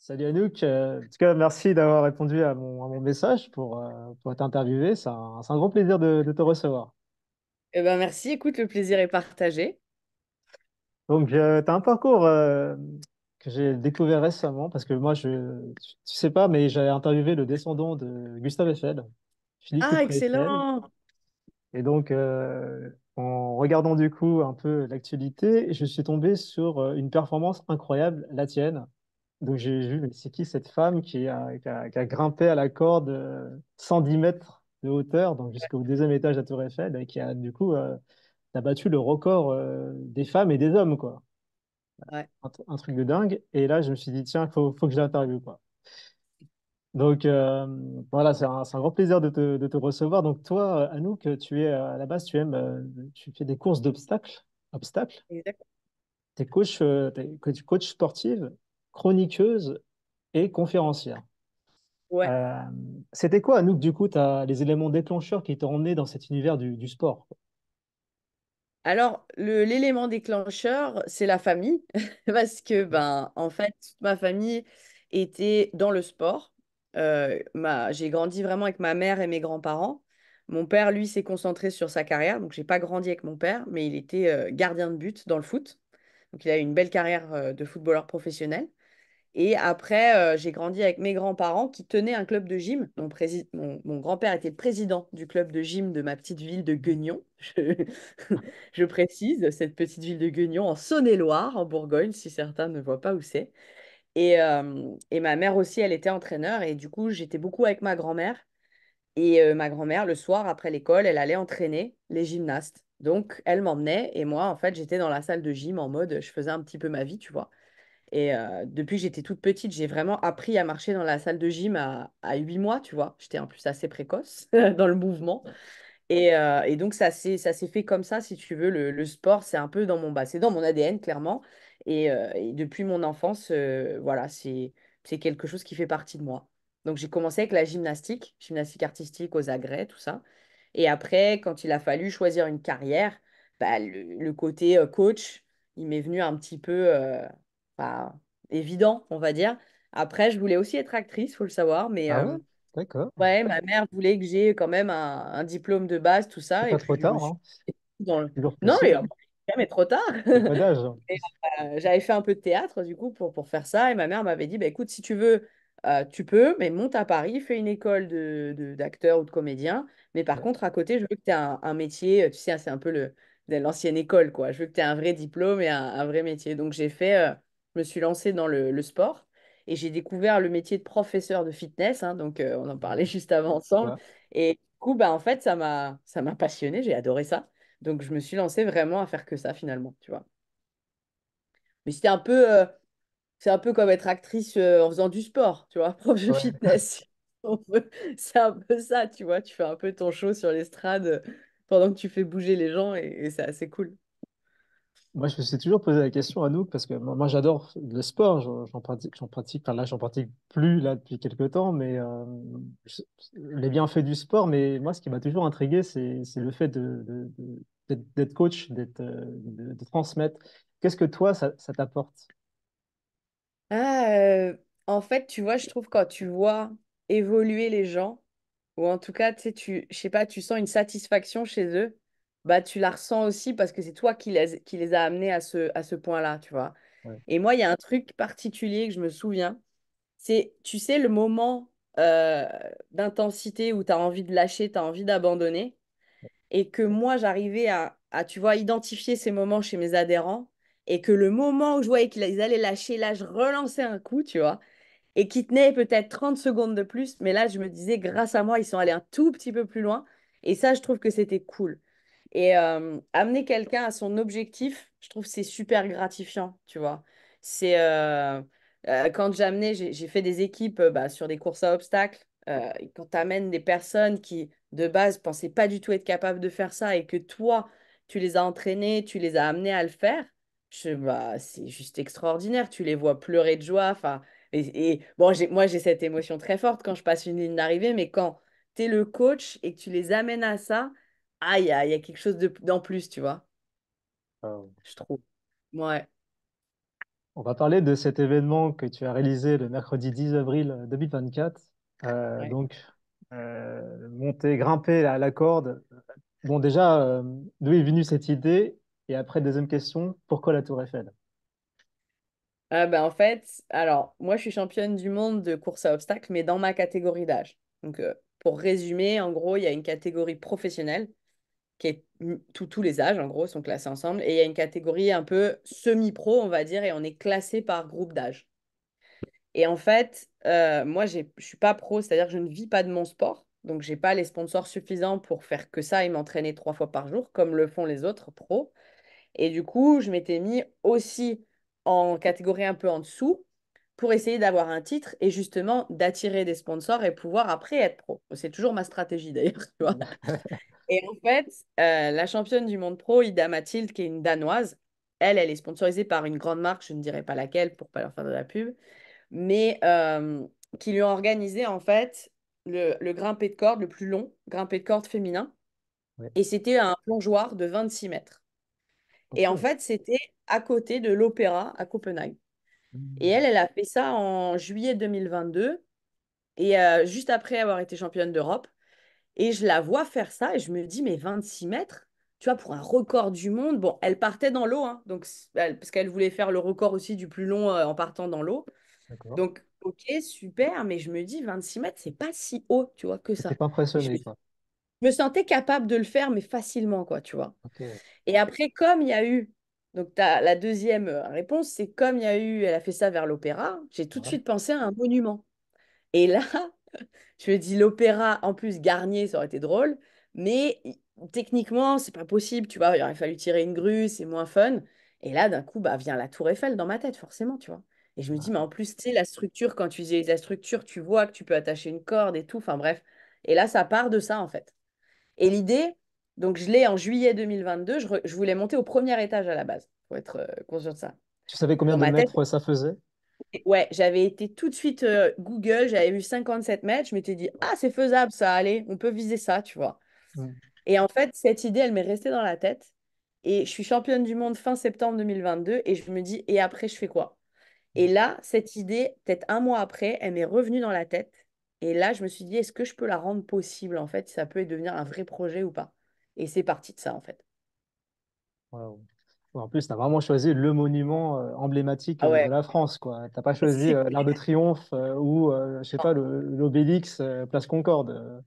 Salut Anouk, en tout cas merci d'avoir répondu à mon message pour t'interviewer. C'est un grand plaisir de te recevoir. Eh ben merci, écoute, le plaisir est partagé. Donc, tu as un parcours que j'ai découvert récemment parce que tu sais pas, mais j'ai interviewé le descendant de Gustave Eiffel, Philippe Ah, Couperin Eiffel. excellent! Et donc, en regardant du coup un peu l'actualité, je suis tombé sur une performance incroyable, la tienne. Donc j'ai vu, mais c'est qui cette femme qui a grimpé à la corde 110 mètres de hauteur, donc jusqu'au deuxième étage de la Tour Eiffel, et qui a du coup a battu le record des femmes et des hommes, quoi. Ouais. Un truc de dingue. Et là, je me suis dit, tiens, faut que je l'interviewe, quoi. Donc voilà, c'est un grand plaisir de te recevoir. Donc toi, Anouk, tu es à la base, tu fais des courses obstacles. Exact. T'es coach sportive, chroniqueuse et conférencière. Ouais. Euh, C'était quoi, Anouk, du coup, les éléments déclencheurs qui t'ont emmené dans cet univers du sport, quoi. Alors, l'élément déclencheur, c'est la famille, parce que, ben, en fait, toute ma famille était dans le sport. J'ai grandi vraiment avec ma mère et mes grands-parents. Mon père, lui, s'est concentré sur sa carrière, donc j'ai pas grandi avec mon père, mais il était gardien de but dans le foot. Donc, il a eu une belle carrière de footballeur professionnel. Et après, j'ai grandi avec mes grands-parents qui tenaient un club de gym. Mon grand-père était le président du club de gym de ma petite ville de Guignon. Je précise, cette petite ville de Guignon en Saône-et-Loire, en Bourgogne, si certains ne voient pas où c'est. Et ma mère aussi, elle était entraîneur. Et du coup, j'étais beaucoup avec ma grand-mère. Et ma grand-mère, le soir, après l'école, elle allait entraîner les gymnastes. Donc, elle m'emmenait. Et moi, en fait, j'étais dans la salle de gym en mode, je faisais un petit peu ma vie, tu vois. Et depuis que j'étais toute petite, j'ai vraiment appris à marcher dans la salle de gym à 8 mois, tu vois. J'étais en plus assez précoce dans le mouvement. Et donc, ça s'est fait comme ça, si tu veux. Le sport, c'est un peu dans c'est dans mon ADN, clairement. Et depuis mon enfance, voilà, c'est quelque chose qui fait partie de moi. Donc, j'ai commencé avec la gymnastique artistique aux agrès, tout ça. Et après, quand il a fallu choisir une carrière, bah, le côté coach, il m'est venu un petit peu bah, évident, on va dire. Après, je voulais aussi être actrice, faut le savoir, mais Ah ouais? D'accord. ouais, ma mère voulait que j'ai quand même un diplôme de base, tout C'est ça. Et pas trop puis, je me tard, suis hein. dans le... Toujours Non, possible. jamais trop tard. Il n'y a pas d'âge, hein. Et, j'avais fait un peu de théâtre, du coup, pour faire ça. Et ma mère m'avait dit, bah, écoute, si tu veux, tu peux, mais monte à Paris, fais une école d'acteur ou de comédien. Mais par Ouais. contre, à côté, je veux que tu aies un métier. Tu sais, c'est un peu de l'ancienne école, quoi. Je veux que tu aies un vrai diplôme et un vrai métier. Donc, je me suis lancée dans le sport. Et j'ai découvert le métier de professeur de fitness, hein, donc on en parlait juste avant ensemble. Ouais. Et du coup, bah, en fait, ça m'a passionnée, j'ai adoré ça. Donc, je me suis lancée vraiment à faire que ça, finalement, tu vois. Mais c'est un peu comme être actrice en faisant du sport, tu vois, prof de Ouais. fitness. On peut- C'est un peu ça, tu vois. Tu fais un peu ton show sur l'estrade pendant que tu fais bouger les gens et c'est assez cool. Moi, je me suis toujours posé la question, Anouk, parce que moi j'adore le sport, enfin là, j'en pratique plus là depuis quelques temps, mais je- les bienfaits du sport, mais moi, ce qui m'a toujours intrigué, c'est le fait d'être coach, de transmettre. Qu'est-ce que toi, ça t'apporte? Ah, en fait, tu vois, je trouve quand tu vois évoluer les gens, ou en tout cas, tu sais, je sais pas, tu sens une satisfaction chez eux, bah tu la ressens aussi parce que c'est toi qui les a amenés à ce point-là, tu vois. Ouais, Et moi, il y a un truc particulier que je me souviens, c'est, tu sais, le moment d'intensité où tu as envie de lâcher, tu as envie d'abandonner, et que moi, j'arrivais tu vois, identifier ces moments chez mes adhérents, et que le moment où je voyais qu'ils allaient lâcher, là, je relançais un coup, tu vois, et qui tenait peut-être 30 secondes de plus, mais là, je me disais, grâce à moi, ils sont allés un tout petit peu plus loin, et ça, je trouve que c'était cool. Et amener quelqu'un à son objectif, je trouve que c'est super gratifiant, tu vois. C'est quand j'ai fait des équipes bah, sur des courses à obstacles. Et quand tu amènes des personnes qui, de base, pensaient pas du tout être capables de faire ça et que toi, tu les as entraînés, tu les as amenés à le faire, bah, c'est juste extraordinaire. Tu les vois pleurer de joie. Enfin, et bon, moi, j'ai cette émotion très forte quand je passe une ligne d'arrivée, mais quand tu es le coach et que tu les amènes à ça, ah, il y a quelque chose d'en plus, tu vois, euh, je trouve. Ouais. On va parler de cet événement que tu as réalisé le mercredi 10 avril 2024. Ouais. Donc, monter, grimper à la corde. Bon, déjà, d'où est venue cette idée? Et après, deuxième question, pourquoi la Tour Eiffel? Ah ben en fait, alors moi je suis championne du monde de course à obstacles, mais dans ma catégorie d'âge. Donc pour résumer, en gros, il y a une catégorie professionnelle qui est tous les âges, en gros, sont classés ensemble, et il y a une catégorie un peu semi-pro, on va dire, et on est classé par groupe d'âge. Et en fait, moi je suis pas pro, c'est-à-dire que je ne vis pas de mon sport, donc j'ai pas les sponsors suffisants pour faire que ça et m'entraîner 3 fois par jour, comme le font les autres pros. Et du coup, je m'étais mis aussi en catégorie un peu en dessous pour essayer d'avoir un titre et justement d'attirer des sponsors et pouvoir après être pro. C'est toujours ma stratégie d'ailleurs, tu vois. Et en fait, la championne du monde pro, Ida Mathilde, qui est une Danoise, elle est sponsorisée par une grande marque, je ne dirai pas laquelle pour pas leur faire de la pub, mais qui lui ont organisé en fait le grimpé de corde le plus long, grimpé de corde féminin. Ouais. Et c'était un plongeoir de 26 mètres. Et en Ok. fait, c'était à côté de l'Opéra à Copenhague. Et Hmm. elle a fait ça en juillet 2022, et juste après avoir été championne d'Europe. Et je la vois faire ça, et je me dis, mais 26 mètres, tu vois, pour un record du monde. Bon, elle partait dans l'eau, hein, donc, parce qu'elle voulait faire le record aussi du plus long en partant dans l'eau. D'accord. Donc, ok, super, mais je me dis, 26 mètres, c'est pas si haut, tu vois, que T'étais ça. pas Et je impressionné, quoi. me sentais capable de le faire, mais facilement, quoi, tu vois. Ok. Et après, comme il y a eu, donc la deuxième réponse, c'est comme il y a eu, elle a fait ça vers l'opéra, j'ai tout de Ouais. suite pensé à un monument. Et là, je me dis, l'opéra, en plus, Garnier, ça aurait été drôle, mais techniquement, c'est pas possible, tu vois, il aurait fallu tirer une grue, c'est moins fun. Et là, d'un coup, bah, vient la Tour Eiffel dans ma tête, forcément, tu vois. Et je me dis, mais en plus, tu sais, la structure, quand tu utilises la structure, tu vois que tu peux attacher une corde et tout, enfin bref. Et là, ça part de ça, en fait. Et l'idée, donc je l'ai en juillet 2022, je voulais monter au premier étage à la base, pour être conscient de ça. Tu savais combien Dans de ma tête, mètres ça faisait? ouais, j'avais été tout de suite Google, j'avais vu 57 mètres, je m'étais dit, ah, c'est faisable ça, allez, on peut viser ça, tu vois. Hmm. Et en fait, cette idée, elle m'est restée dans la tête. Et je suis championne du monde fin septembre 2022, et je me dis, et après, je fais quoi? Et là, cette idée, peut-être un mois après, elle m'est revenue dans la tête. Et là, je me suis dit, est-ce que je peux la rendre possible, en fait, si ça peut devenir un vrai projet ou pas? Et c'est parti de ça, en fait. Wow. Ouais, en plus, tu as vraiment choisi le monument emblématique Ah de ouais, la France, quoi. T'as pas choisi c'est l'Arc de clair. Triomphe ou, je sais pas, l'Obélix, Place Concorde.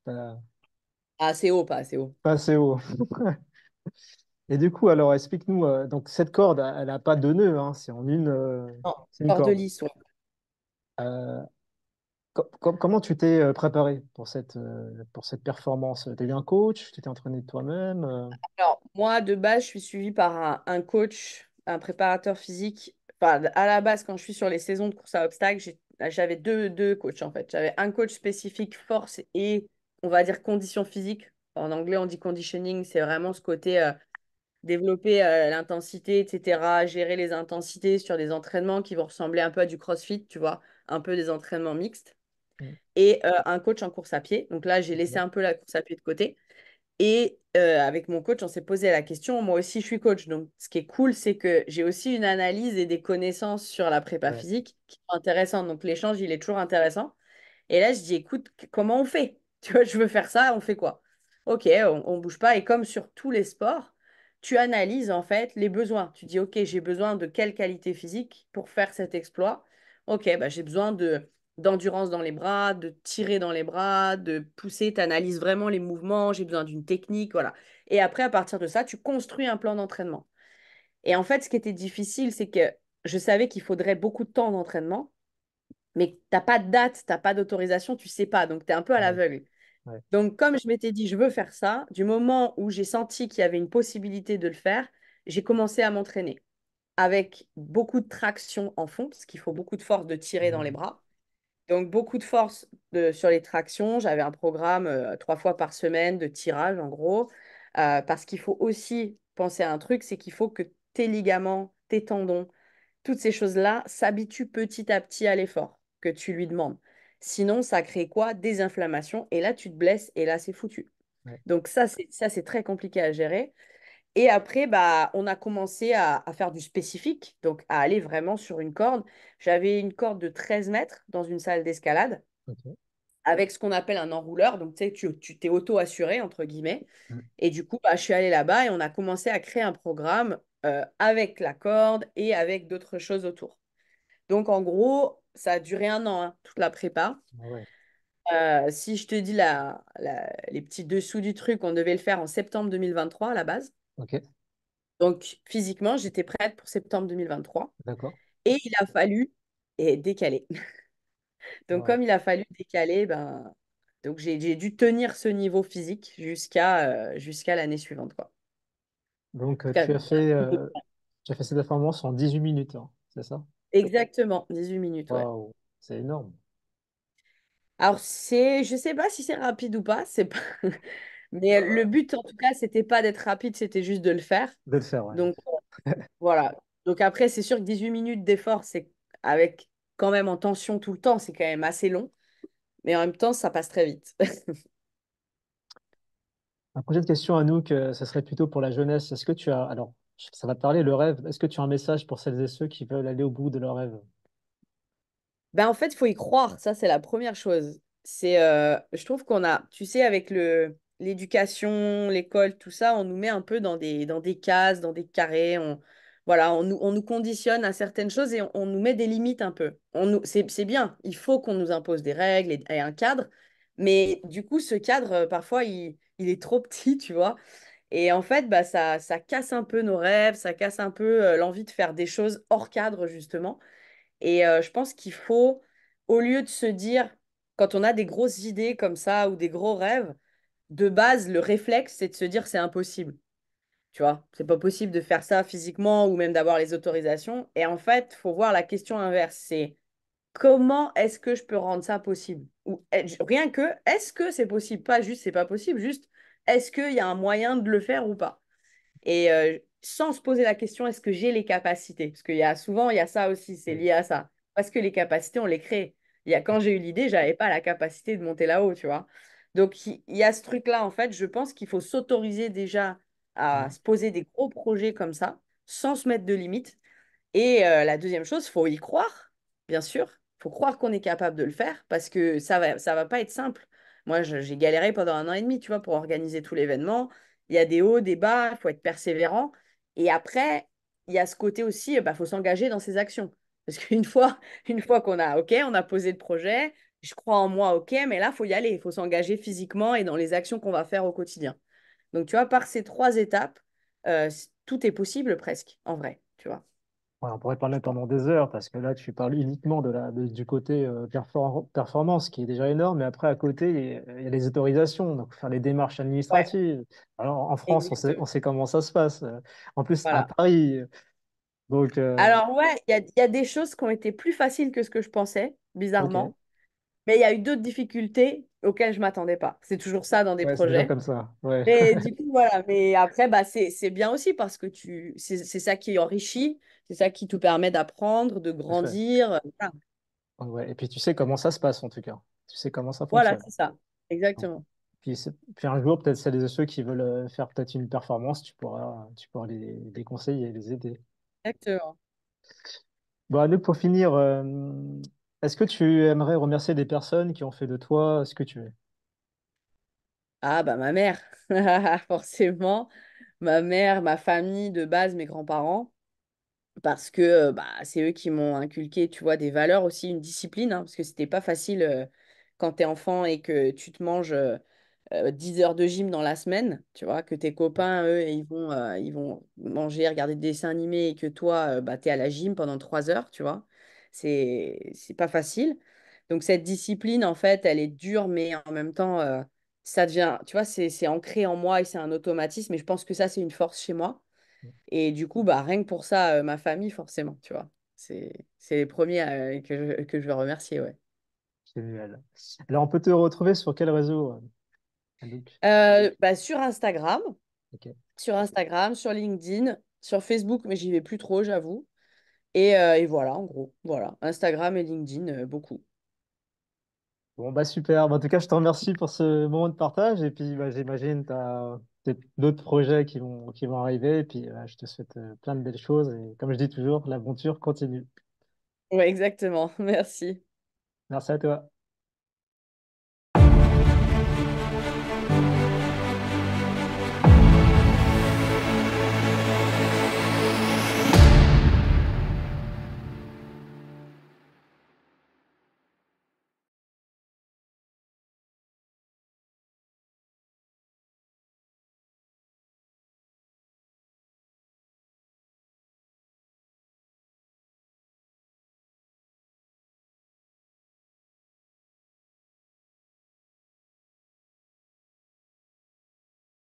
Ah, assez haut, pas assez haut. Pas assez haut. Et du coup, alors, explique-nous, donc cette corde, elle n'a pas de nœud, hein, Non, c'est une hors de corde. lice, ouais. Euh, comment tu t'es préparé pour cette performance? Tu as eu un coach? Tu t'es entraîné de toi-même? Alors, moi, de base, je suis suivie par un coach, un préparateur physique. Enfin, à la base, quand je suis sur les saisons de course à obstacles, j'avais deux coachs, en fait. J'avais un coach spécifique force et, on va dire, condition physique. En anglais, on dit conditioning. C'est vraiment ce côté développer l'intensité, etc., gérer les intensités sur des entraînements qui vont ressembler un peu à du CrossFit, tu vois, un peu des entraînements mixtes. Mm. Et un coach en course à pied. Donc là, j'ai laissé Ok. un peu la course à pied de côté. Et avec mon coach, on s'est posé la question. Moi aussi, je suis coach. Donc, ce qui est cool, c'est que j'ai aussi une analyse et des connaissances sur la prépa Ouais. physique qui sont intéressantes. Donc, l'échange, il est toujours intéressant. Et là, je dis, écoute, comment on fait? Tu vois, je veux faire ça, on fait quoi? Ok, on bouge pas. Et comme sur tous les sports, tu analyses en fait les besoins. Tu dis, ok, j'ai besoin de quelle qualité physique pour faire cet exploit? Ok, bah, j'ai besoin d'endurance dans les bras, de tirer dans les bras, de pousser. Tu analyses vraiment les mouvements. J'ai besoin d'une technique, voilà. Et après, à partir de ça, tu construis un plan d'entraînement. Et en fait, ce qui était difficile, c'est que je savais qu'il faudrait beaucoup de temps d'entraînement, mais t'as pas de date, t'as pas d'autorisation, tu sais pas, donc tu es un peu à Ouais. l'aveugle. Ouais. Donc, comme je m'étais dit, je veux faire ça, du moment où j'ai senti qu'il y avait une possibilité de le faire, j'ai commencé à m'entraîner avec beaucoup de traction en fond, parce qu'il faut beaucoup de force de tirer dans les Mm. bras. Donc, beaucoup de force sur les tractions. J'avais un programme 3 fois par semaine de tirage, en gros, parce qu'il faut aussi penser à un truc, c'est qu'il faut que tes ligaments, tes tendons, toutes ces choses-là s'habituent petit à petit à l'effort que tu lui demandes. Sinon, ça crée quoi? Des inflammations, et là, tu te blesses, et là, c'est foutu. Ouais. Donc ça, c'est très compliqué à gérer. Et après, bah, on a commencé à faire du spécifique, donc à aller vraiment sur une corde. J'avais une corde de 13 mètres dans une salle d'escalade Ok. avec ce qu'on appelle un enrouleur. Donc, tu sais, tu t'es auto-assuré, entre guillemets. Mm. Et du coup, bah, je suis allée là-bas et on a commencé à créer un programme avec la corde et avec d'autres choses autour. Donc, en gros, ça a duré un an, hein, toute la prépa. Ah ouais. Si je te dis les petits dessous du truc, on devait le faire en septembre 2023 à la base. Ok. Donc, physiquement, j'étais prête pour septembre 2023. D'accord. Et il a fallu décaler. Donc, Wow. comme il a fallu décaler, ben, donc j'ai dû tenir ce niveau physique jusqu'à l'année suivante, quoi. Donc, En tout cas, tu as fait cette performance en 18 minutes, hein, c'est ça? exactement, 18 minutes, ouais. Waouh, c'est énorme. Alors, je sais pas si c'est rapide ou pas, c'est pas... mais le but, en tout cas, c'était pas d'être rapide, c'était juste de le faire. De le faire, ouais. Donc, voilà. Donc, après, c'est sûr que 18 minutes d'effort, c'est avec quand même en tension tout le temps, c'est quand même assez long. Mais en même temps, ça passe très vite. La prochaine question, Anouk, ce serait plutôt pour la jeunesse. Est-ce que tu as, alors, ça va te parler, le rêve. Est-ce que tu as un message pour celles et ceux qui veulent aller au bout de leur rêve? Ben, en fait, il faut y croire. Ça, c'est la première chose. Je trouve qu'on a, tu sais, avec l'éducation, l'école, tout ça, on nous met un peu dans des cases, dans des carrés. Voilà, on nous conditionne à certaines choses et on nous met des limites un peu. C'est bien. Il faut qu'on nous impose des règles et un cadre. Mais du coup, ce cadre, parfois, il est trop petit, tu vois. Et en fait, bah, ça casse un peu nos rêves, ça casse un peu l'envie de faire des choses hors cadre, justement. Et je pense qu'il faut, au lieu de se dire, quand on a des grosses idées comme ça ou des gros rêves, de base, le réflexe, c'est de se dire c'est impossible. Tu vois, c'est pas possible de faire ça physiquement ou même d'avoir les autorisations. Et en fait, il faut voir la question inverse, c'est comment est-ce que je peux rendre ça possible? Ou rien que, est-ce que c'est possible? Pas juste c'est pas possible, juste est-ce qu'il y a un moyen de le faire ou pas? Et sans se poser la question, est-ce que j'ai les capacités? Parce qu'il y a souvent, il y a ça aussi, c'est Oui. lié à ça. Parce que les capacités, on les crée. Quand j'ai eu l'idée, j'avais pas la capacité de monter là-haut, tu vois. Donc, il y a ce truc-là, en fait, je pense qu'il faut s'autoriser déjà à Mm. se poser des gros projets comme ça, sans se mettre de limites. Et la deuxième chose, faut y croire, bien sûr. Faut croire qu'on est capable de le faire parce que ça va pas être simple. Moi, j'ai galéré pendant un an et demi, tu vois, pour organiser tout l'événement. Il y a des hauts, des bas, il faut être persévérant. Et après, il y a ce côté aussi, bah, faut s'engager dans ses actions. Parce qu'une fois, une fois qu'on a, OK, on a posé le projet, je crois en moi, OK, mais là, il faut y aller. Il faut s'engager physiquement et dans les actions qu'on va faire au quotidien. Donc, tu vois, par ces trois étapes, tout est possible presque, en vrai, tu vois. Ouais, on pourrait parler Je pense. pendant des heures parce que là, tu parles uniquement du côté performance qui est déjà énorme, mais après, à côté, il y a les autorisations, donc faire les démarches Ouais, administratives. Alors, en France, on exactement. sait comment ça se passe. En plus, à Voilà. Paris, donc, Alors, ouais, il y a des choses qui ont été plus faciles que ce que je pensais, ok. bizarrement. Mais il y a eu d'autres difficultés auxquelles je m'attendais pas. C'est toujours ça dans des Ouais, c'est toujours projets. comme ça. Ouais, Mais du coup, voilà. Mais après, bah, c'est bien aussi parce que c'est ça qui enrichit, c'est ça qui te permet d'apprendre, de tout à fait. grandir. Voilà, Ouais. Et puis, tu sais comment ça se passe, en tout cas. Tu sais comment ça voilà, fonctionne. c'est ça. Donc, Exactement. puis un jour, peut-être celles et ceux qui veulent faire peut-être une performance, tu pourras les conseiller, les aider. Exactement. Bon, Anouk, pour finir, est-ce que tu aimerais remercier des personnes qui ont fait de toi ce que tu es? Ah, bah, ma mère, forcément. Ma mère, ma famille de base, mes grands-parents. Parce que bah, c'est eux qui m'ont inculqué, tu vois, des valeurs aussi, une discipline, hein, parce que c'était pas facile quand t'es enfant et que tu te manges 10 heures de gym dans la semaine, tu vois, que tes copains, eux, ils vont manger, regarder des dessins animés et que toi, bah, t'es à la gym pendant 3 heures, tu vois. C'est pas facile. Donc cette discipline, en fait, elle est dure, mais en même temps, ça devient, tu vois, c'est ancré en moi et c'est un automatisme, et je pense que ça, c'est une force chez moi. Et du coup, bah, rien que pour ça, ma famille, forcément, tu vois. C'est les premiers que je veux remercier, ouais. Génial. Alors, on peut te retrouver sur quel réseau, Anouk? Bah, Ok. sur Instagram, sur LinkedIn, sur Facebook, mais j'y vais plus trop, j'avoue. Et voilà, en gros, voilà. Instagram et LinkedIn, beaucoup. Bon, bah super. Bah, en tout cas, je te remercie pour ce moment de partage. Et puis, bah, j'imagine, tu as peut-être d'autres projets qui vont arriver. Et puis, je te souhaite plein de belles choses. Et comme je dis toujours, l'aventure continue. Ouais, exactement. Merci. Merci à toi.